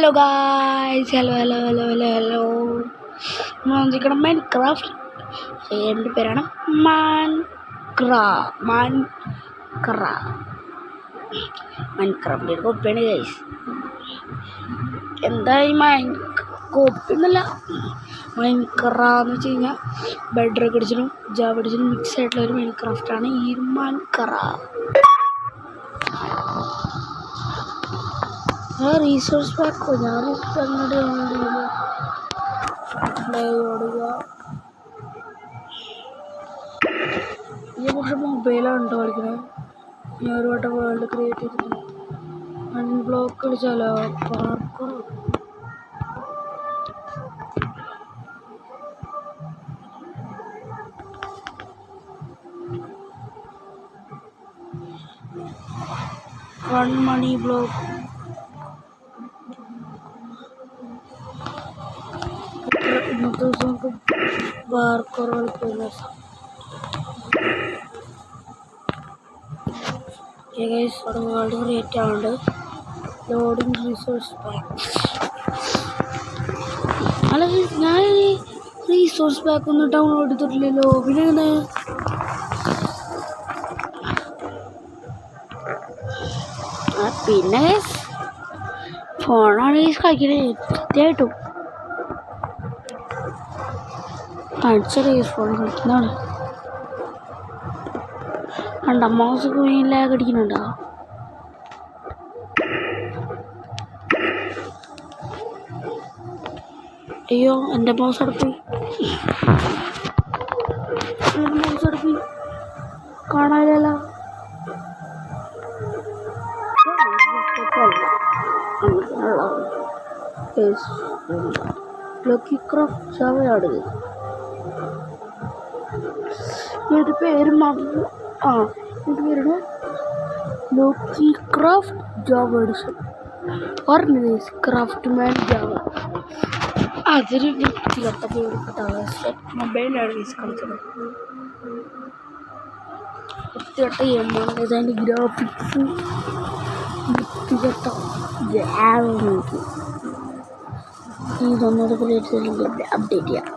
Hello guys, hello. നമ്മൾ വന്നിരിക്കണം Minecraft. എൻ്റെ പേരാണ് മൈൻക്രാഫ്റ്റിൻ്റെ കോപ്പിയാണ് ഗൈസ്. എന്തായി കോപ്പിന്നല്ല, മൈൻക്രാന്ന് വെച്ച് കഴിഞ്ഞാൽ ബെഡ്റോക്ക് അടിച്ചിട്ടും ജാവ അടിച്ചിട്ടും മിക്സ് ആയിട്ടുള്ള ഒരു മൈൻക്രാഫ്റ്റാണ് ഈ മൈൻക്രാ. റീസോഴ്സ് പാക്കോ ഞാനിപ്പോൾ അങ്ങോട്ട് ഈ പക്ഷെ മൊബൈലാണ് കേട്ടോ കളിക്കണത്. ഞാൻ ഒരു വട്ടം വേൾഡ് ക്രിയേറ്റ് ചെയ്തിട്ടുണ്ട്. അൺബ്ലോക്ക് കളിച്ചാലോ? പാർക്കർ മണി ബ്ലോക്ക് ഇന്നത്തെ ദിവസം നമുക്ക് പാർക്കർ കളിക്കുന്ന അവിടെ വേൾഡ് ക്രിയേറ്റ് ആവുന്നുണ്ട്. Loading resource pack. അല്ല, ഞാൻ റീസോഴ്സ് പാക്ക് ഒന്നും ഡൗൺലോഡ് ചെയ്തിട്ടില്ലല്ലോ. പിന്നെ പിന്നെ ഫോണാണ് കളിക്കണേ സത്യമായിട്ടും. കാണിച്ച ഫോൺ കളിക്കുന്നതാണ്. മൗസ് കുഴിയില്ലാതെ കടിക്കുന്നുണ്ടോ? അയ്യോ, എൻ്റെ മൗസ് അടുപ്പ് കാണാനില്ല. ലക്കി ക്രാഫ്റ്റ് ജാവയാണ് ഇതിൻ്റെ പേര്. ഇതിൻ്റെ പേരാണ് Lokicraft Java edition craftsman Java. അതൊരു വൃത്തികെട്ട പേര്. മൊബൈലാണ് കളിച്ചത്. വൃത്തികെട്ട ഗെയിമാണ്. അതിൻ്റെ ഗ്രാഫിക്സ് വൃത്തികെട്ട. ഇതൊന്നൂടെ അപ്ഡേറ്റ് ചെയ്യാം.